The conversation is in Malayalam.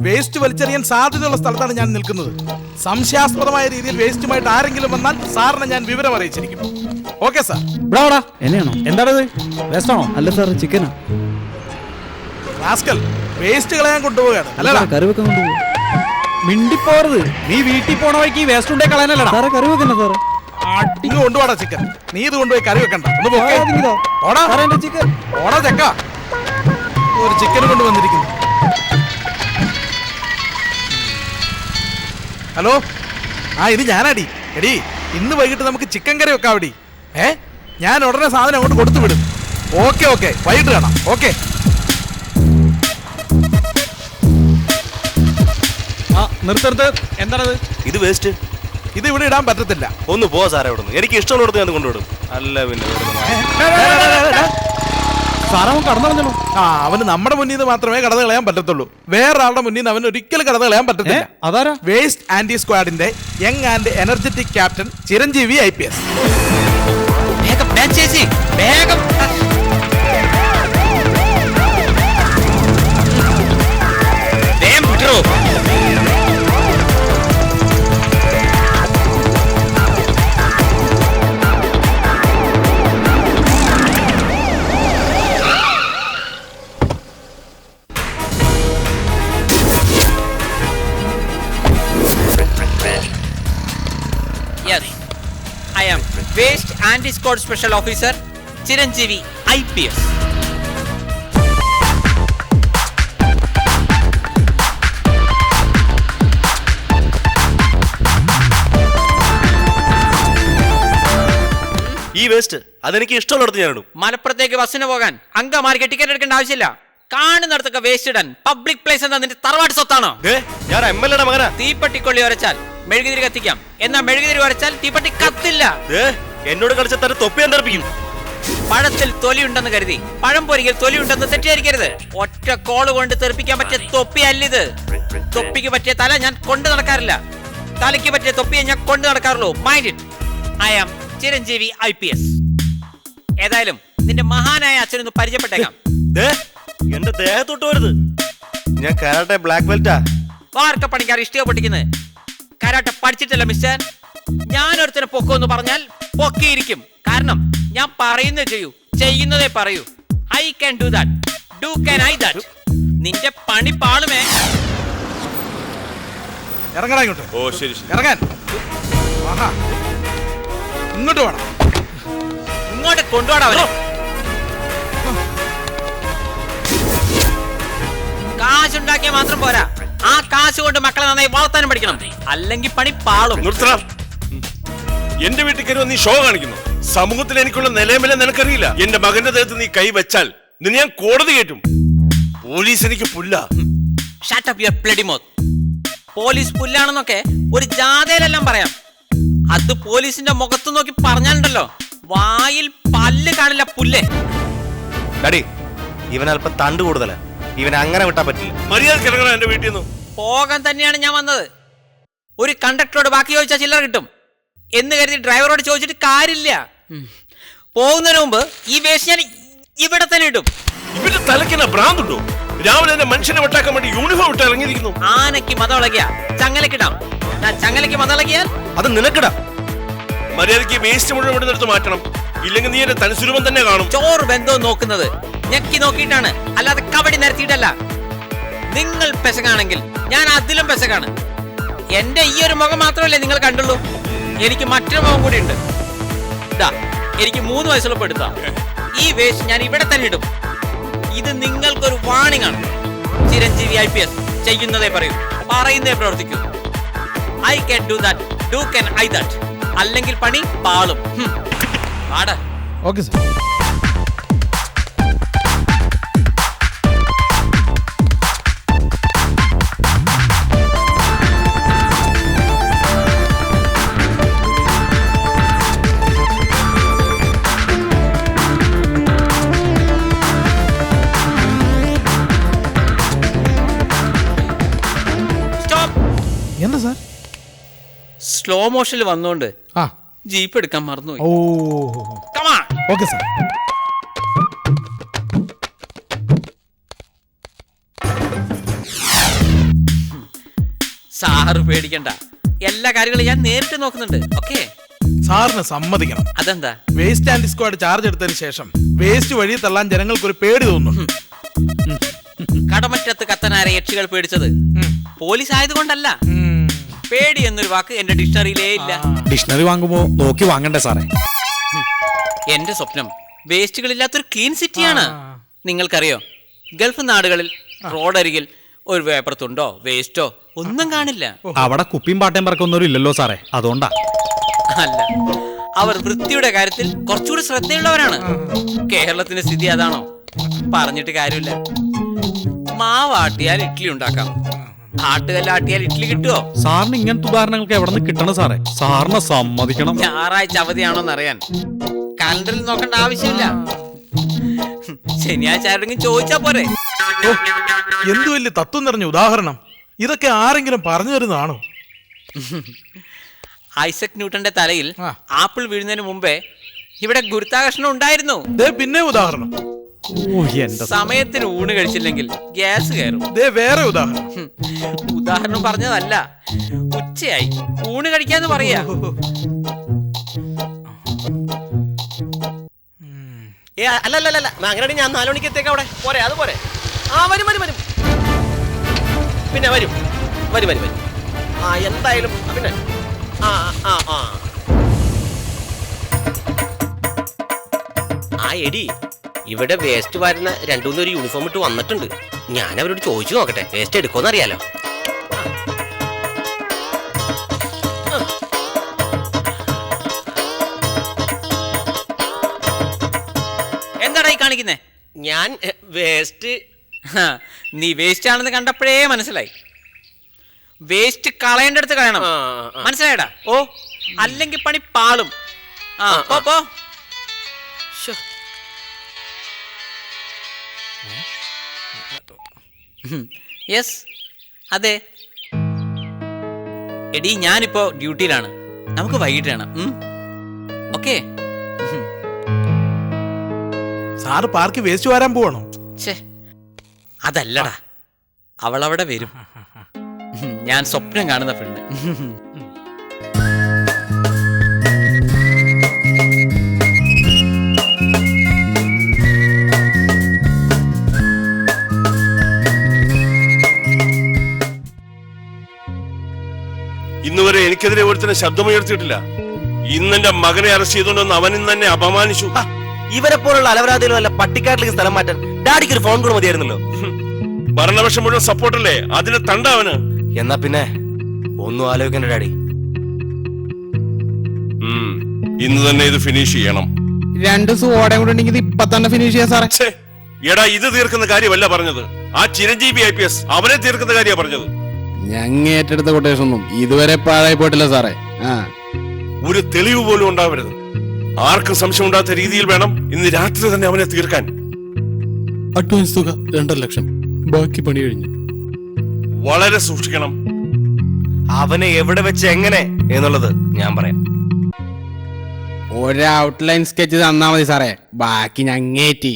വേസ്റ്റ് വലിച്ചെറിയാൻ സാധ്യതയുള്ള സ്ഥലത്താണ് ഞാൻ നിൽക്കുന്നത്. സംശയാസ്പദമായ രീതിയിൽ വേസ്റ്റുമായിട്ട് ആരെങ്കിലും വന്നാൽ സാറിനെ ഞാൻ വിവരം അറിയിച്ചിരിക്കും. Okay sir. എന്നെയാണോ? എന്താണത്? വേസ്റ്റാണോ? അല്ല സാർ, ചിക്കനാ. റാസ്കൽ, വേസ്റ്റ് കളയാൻ കൊണ്ടുപോവുകയാണ് അല്ലടാ? കറി വെക്കാൻ കൊണ്ടുപോകും. മിണ്ടിപ്പോറുത്. നീ വീട്ടിൽ പോണ വഴിക്ക് വേസ്റ്റ് ഉണ്ടേ കളയാനല്ലടാ സാറേ, കറി വെക്കണ്ട സാറേ. ഇങ്ങ് കൊണ്ടുപോടാ ചിക്കൻ. നീ ഇത് കൊണ്ടുപോയി കറി വെക്കണ്ട. ഒന്ന് പോക്കേ. ഓടാ ചിക്കൻ. ഓടാ ചക്ക. ഒരു ചിക്കൻ കൊണ്ട് വന്നിരിക്കുന്നു. ഹലോ, ഇത് ഞാനാടി. എടി, ഇന്ന് വൈകിട്ട് നമുക്ക് ചിക്കൻ കറി വെക്കാവടി. ഞാൻ ഉടനെ സാധനം അങ്ങോട്ട് കൊടുത്തു വിടും. ഓക്കെ, വൈകിട്ട് കാണാം. ഓക്കെ. നിർത്ത്. എന്താണത്? ഇത് വേസ്റ്റ്. ഇത് ഇവിടെ ഇടാൻ പറ്റത്തില്ല. ഒന്ന് പോ സാറേ ഇവിടെ നിന്ന്. എനിക്ക് ഇഷ്ടമുള്ളിടത്ത് ഞാൻ കൊണ്ടുവിടും. അല്ല പിന്നെ സാറവൻ കടന്നു കളഞ്ഞു. അവന് നമ്മുടെ മുന്നിൽ നിന്ന് മാത്രമേ കടന്നു കളയാൻ പറ്റത്തുള്ളൂ. വേറെ ആളുടെ മുന്നിൽ നിന്ന് അവന് ഒരിക്കലും കടന്നു കളയാൻ പറ്റത്തില്ല. അതാരാ? വേസ്റ്റ് ആന്റി സ്ക്വാഡിന്റെ young and energetic captain Chiranjeevi IPS. Yes, I am Waste Anti-Squad Special Officer Chiranjeevi IPS. ഈ വേസ്റ്റ് അതെനിക്ക് ഇഷ്ടമുള്ളിടത്ത് ഞാൻ ഇടും. മലപ്പുറത്തേക്ക് ബസ്സിന് പോകാൻ അങ്കമാലിക്ക് ടിക്കറ്റ് എടുക്കേണ്ട ആവശ്യമില്ല. കാണുന്നിടത്തൊക്കെ വേസ്റ്റ് ഇടാൻ പബ്ലിക് പ്ലേസ് എന്താ നിന്റെ തറവാട് സ്വത്താണോ? ഞാൻ MLA മകനാ. തീപ്പെട്ടിക്കൊള്ളി ഉരച്ചാൽ മെഴുകുതിരി കത്തിക്കാം, എന്നാൽ മെഴുകുതിരി ഉരച്ചാൽ തീപ്പെട്ടി കത്തില്ല. എന്നോട് കളിച്ച തര തൊപ്പി എന്തെറിപ്പിക്കും. പഴത്തിൽ തൊലിയുണ്ടെന്ന് കരുതി പഴം പൊരിക്കൽ തൊലിയുണ്ടെന്ന് തെറ്റിദ്ധരിക്കരുത്. ഒറ്റ കോള് കൊണ്ട് തെറിപ്പിക്കാൻ പറ്റിയ തൊപ്പിയല്ലിത്. തൊപ്പിക്ക് പറ്റിയ തല ഞാൻ കൊണ്ടു നടക്കാറില്ല. തലയ്ക്ക് പറ്റിയ തൊപ്പിയെ ഞാൻ കൊണ്ടു നടക്കാറുള്ളൂ. Mind it. I am Chiranjeevi IPS. ഏതായാലും നിന്റെ മഹാനായ അച്ഛനൊന്ന് പരിചയപ്പെട്ടേക്കാം. എന്റെ ദേഹത്തൊട്ട് വരുത്. ഞാൻ കരാട്ടെ ബ്ലാക്ക് ബെൽറ്റാ. വാർക്ക പണിക്കാർ ഇഷ്ടിക പൊട്ടിക്കുന്നത്. Karate പഠിച്ചിട്ടല്ല mister. ഞാൻ ഒരുത്തനെ പൊക്കുമെന്ന് പറഞ്ഞാൽ പൊക്കിയിരിക്കും. കാരണം ഞാൻ പറയുന്നേ ചെയ്യൂ, ചെയ്യുന്നതേ പറയൂ. I can do that. Do can I that. നിന്റെ പണി പാളുമേ. ഇറങ്ങടാ ഇങ്ങോട്ട്. ഓ ശരി. ഇറങ്ങാൻ. ഇങ്ങോട്ട് വേണം. ഇങ്ങോട്ട് കൊണ്ടുപോടാ അവനെ. കാശുണ്ടാക്കിയാൽ മാത്രം പോരാ, ആ കാശ് കൊണ്ട് മക്കളെ നന്നായി വളർത്താനും പഠിക്കണം. അല്ലെങ്കിൽ പണി പാളും. എന്റെ വീട്ടിൽ കയറി നീ ഷോ കാണിക്കുന്നു. സമൂഹത്തിൽ എനിക്കുള്ള നിലവില നിനക്കറിയില്ല. എന്റെ മകന്റെ ദേഹത്ത് നീ കൈ വെച്ചാൽ നിന്നെ ഞാൻ കോടതി കയറ്റും. പോലീസ് എനിക്ക് പുല്ല. Shut up your bloody mouth. Police പുല്ലാണെന്നൊക്കെ ഒരു ജാഥയിലെല്ലാം പറയാം. അത് പോലീസിന്റെ മുഖത്ത് നോക്കി പറഞ്ഞാലുണ്ടല്ലോ, വായിൽ പല്ല് കാണില്ല പുല്ലേ. ഡാഡി, ഇവൻ അല്പം തണ്ട് കൂടുതലാ. ഇവനെ അങ്ങനെ വിട്ടാൻ പറ്റില്ല. മര്യാദ ഇറങ്ങണം എന്റെ വീട്ടിൽ നിന്ന്. പോകാൻ തന്നെയാണ് ഞാൻ വന്നത്. ഒരു കണ്ടക്ടറോട് ബാക്കി ചോദിച്ചാൽ ചില്ലറ കിട്ടും എന്ന് കരുതി ഡ്രൈവറോട് ചോദിച്ചിട്ട് കാര്യമില്ല. പോകുന്നതിന് മുമ്പ് ഈ വേസ്റ്റ് ഞാൻ ഇവിടെ തന്നെ ഇടും. ഇവന്റെ തലയ്ക്കെന്നാ ഭ്രാന്തുണ്ടോ? രാവിലെ തന്നെ മനുഷ്യനെ വെട്ടാക്കാൻ വേണ്ടി യൂണിഫോം ഇട്ട് ഇറങ്ങിയിരിക്കുന്നു. ആനയ്ക്ക് മതളകിയ ചങ്ങലക്കിടാം. ഞാൻ ചങ്ങലയ്ക്ക് മതളകിയാൽ അത് നിനക്കിടാം. മര്യാദയ്ക്ക് വേസ്റ്റ് മുഴുവൻ ഇവിടെ നിർത്ത് മാറ്റണം. ഇല്ലെങ്കിൽ നീ എന്റെ തനിസ്വരൂപം തന്നെ കാണും. ചോറ് ബന്ധോ നോക്കുന്നത് ഞെക്കി നോക്കിയിട്ടാണ്, അല്ലാതെ കബഡി നിരത്തിയിട്ടല്ല. നിങ്ങൾ പെശകാണെങ്കിൽ ഞാൻ അതിലും പെശകാണ്. എന്റെ ഈ ഒരു മുഖം മാത്രമല്ലേ നിങ്ങൾ കണ്ടുള്ളൂ. എനിക്ക് മറ്റൊരു മുഖം കൂടി ഉണ്ട്. എനിക്ക് 3 വയസ്സുള്ളപ്പോൾ എടുത്താ ഈ വേസ്റ്റ് ഞാൻ ഇവിടെ തന്നെ ഇടും. ഇത് നിങ്ങൾക്കൊരു വാണിംഗ് ആണ്. ചിരഞ്ജീവി IPS ചെയ്യുന്നതേ പറയൂ, പറയുന്നതേ പ്രവർത്തിക്കൂ. I can do that. Do can I that. അല്ലെങ്കിൽ പണി പാളും. ആടാ. Okay sir. എന്താ സാർ? സ്ലോ മോഷനിൽ വന്നോണ്ട് ജീപ്പ് എടുക്കാൻ മറന്നുപോയി. Okay sir. സാറ് പേടിക്കണ്ട, എല്ലാ കാര്യങ്ങളും ഞാൻ നേരിട്ട് നോക്കുന്നുണ്ട്. ഓക്കെ, സാറിന് സമ്മതിക്കണം. അതെന്താ? വേസ്റ്റ് ആൻഡ് സ്ക്വാഡ് ചാർജ് എടുത്തതിന് ശേഷം വേസ്റ്റ് വഴി തള്ളാൻ ജനങ്ങൾക്ക് ഒരു പേടി തോന്നുന്നു. കടമറ്റത്ത് കത്തനാരെ യക്ഷികൾ പേടിച്ചത് പോലീസ് ആയതുകൊണ്ടല്ല. പേടി എന്നൊരു വാക്ക് എന്റെ ഡിക്ഷണറിയിലേ ഇല്ല. ഡിക്ഷണറി വാങ്ങുമ്പോ നോക്കി വാങ്ങണ്ടേ സാറേ? എന്റെ സ്വപ്നം വേസ്റ്റുകളില്ലാത്തൊരു ക്ലീൻ സിറ്റിയാണ്. നിങ്ങൾക്കറിയോ, ഗൾഫ് നാടുകളിൽ റോഡരികിൽ ഒരു പേപ്പർ തുണ്ടോ വേസ്റ്റോ ഒന്നും കാണില്ല. അവിടെ കുപ്പിയും പാട്ടയും പറക്കൊന്നും ഇല്ലല്ലോ സാറേ, അതുകൊണ്ടാ. അല്ല, അവർ വൃത്തിയുടെ കാര്യത്തിൽ കുറച്ചുകൂടി ശ്രദ്ധയുള്ളവരാണ്. കേരളത്തിന്റെ സ്ഥിതി അതാണോ? പറഞ്ഞിട്ട് കാര്യമില്ല. മാവ് ആട്ടിയാൽ ഇഡ്ഡലി ഉണ്ടാക്കാം, ആട്ടുകല്ലാട്ടിയാൽ ഇഡ്ഡലി കിട്ടുമോ? സാറിന് ഇങ്ങനത്തെ ഉദാഹരണങ്ങൾക്ക് എവിടെ നിന്ന് കിട്ടണം സാറേ? സാറിനെ സമ്മതിക്കണം. ഞായറാഴ്ച അവധിയാണോന്ന് അറിയാൻ കലണ്ടറിൽ നോക്കേണ്ട ആവശ്യമില്ല. ശനിയാഴ്ച ആരെങ്കിലും ചോദിച്ചാ പോരെ? ഓ, എന്തു വലിയ തത്വം നിറഞ്ഞ ഉദാഹരണം. ഇതൊക്കെ ആരെങ്കിലും പറഞ്ഞു തരുന്നതാണോ? ഐസക് ന്യൂട്ടന്റെ തലയിൽ ആപ്പിൾ വീഴുന്നതിന് മുമ്പേ ഇവിടെ ഗുരുത്വാകർഷണം ഉണ്ടായിരുന്നു. പിന്നെ ഉദാഹരണം. ഓ, എന്റെ സമയത്തിന് ഊണ് കഴിച്ചില്ലെങ്കിൽ ഗ്യാസ് കയറും. വേറെ ഉദാഹരണം. ഉദാഹരണം പറഞ്ഞതല്ല, ഉച്ചയായി ഊണ് കഴിക്കാന്ന് പറയാ. അല്ലല്ല, അങ്ങനെ ഞാൻ 4 മണിക്ക് എത്തേക്ക് അവിടെ പോരെ. അത് പോരെ. ആ വരും. പിന്നെ വരും. ആ എന്തായാലും പിന്നെ ആ എടി, ഇവിടെ വേസ്റ്റ് വരുന്ന 2-3 ഒരു യൂണിഫോം ഇട്ട് വന്നിട്ടുണ്ട്. ഞാൻ അവരോട് ചോദിച്ചു നോക്കട്ടെ, വേസ്റ്റ് എടുക്കുമെന്ന് അറിയാലോ. എന്താടാ ഈ കാണിക്കുന്നേ? ഞാൻ വേസ്റ്റ്. നീ വേസ്റ്റ് ആണെന്ന് കണ്ടപ്പോഴേ മനസ്സിലായി. വേസ്റ്റ് കളയേണ്ടടുത്ത് കളയണം, മനസ്സിലായടാ? ഓ, അല്ലെങ്കിൽ പണി പാളും. പോ. യെസ്, അതെ. എടി, ഞാനിപ്പോ ഡ്യൂട്ടിയിലാണ്. നമുക്ക് വൈകിട്ട് കാണാം. ഓക്കെ. സാറ് പാർക്ക് വേസ്റ്റ് വരാൻ പോവാണോ? അതല്ലടാ, അവളവിടെ വരും. ഞാൻ സ്വപ്നം കാണുന്ന പെണ്ണ്. ഇന്നുവരെ എനിക്കെതിരെ ഒരുത്തനെ ശബ്ദമുയർത്തിയിട്ടില്ല. ഇന്നെന്റെ മകനെ അറസ്റ്റ് ചെയ്തുകൊണ്ടെന്ന് അവനും തന്നെ അപമാനിച്ചു. ഇവരെ പോലുള്ള അലവരാതികളും അല്ല പട്ടിക്കാട്ടിലേക്ക് സ്ഥലം മാറ്റാൻ ഡാഡിക്ക് ഒരു ഫോൺ കൂടെ മതിയായിരുന്നല്ലോ. ഭരണപക്ഷം മുഴുവൻ സപ്പോർട്ടല്ലേ, അതിന് തണ്ട അവന്. എന്നാ പിന്നെ ഒന്നും ആലോചിക്കണ്ട ഡാഡി. ഇന്ന് തന്നെ ഇത് ഫിനിഷ് ചെയ്യണം. 2 ദിവസം ഓടെ കൂടെ ഉണ്ടെങ്കിൽ ഇപ്പൊ തന്നെ ഫിനിഷ് ചെയ്യാൻ സാറേ. എടാ, ഇത് തീർക്കുന്ന കാര്യമല്ല പറഞ്ഞത്. ആ ചിരഞ്ജീവി IPS അവനെ തീർക്കുന്ന കാര്യ പറഞ്ഞത്. ഞങ്ങ ഏറ്റെടുത്ത കൊട്ടേഷൻ ഒന്നും ഇതുവരെ പാഴായി പോയിട്ടില്ല സാറേ. ഒരു തെളിവ് പോലും ഉണ്ടാവരുത്. ആർക്കും സംശയം ഉണ്ടാത്ത രീതിയിൽ വേണം ഇന്ന് രാത്രി തന്നെ അവനെ തീർക്കാൻ. അഡ്വാൻസ് തുക 2.5 ലക്ഷം, ബാക്കി പണി കഴിഞ്ഞു. വളരെ സൂക്ഷിക്കണം. അവനെ എവിടെ വെച്ച് എങ്ങനെ എന്നുള്ളത് ഞാൻ പറയാം. ഒരു ഔട്ട്ലൈൻ സ്കെച്ച് തന്നാ മതി സാറേ, ബാക്കി ഞങ്ങേറ്റി.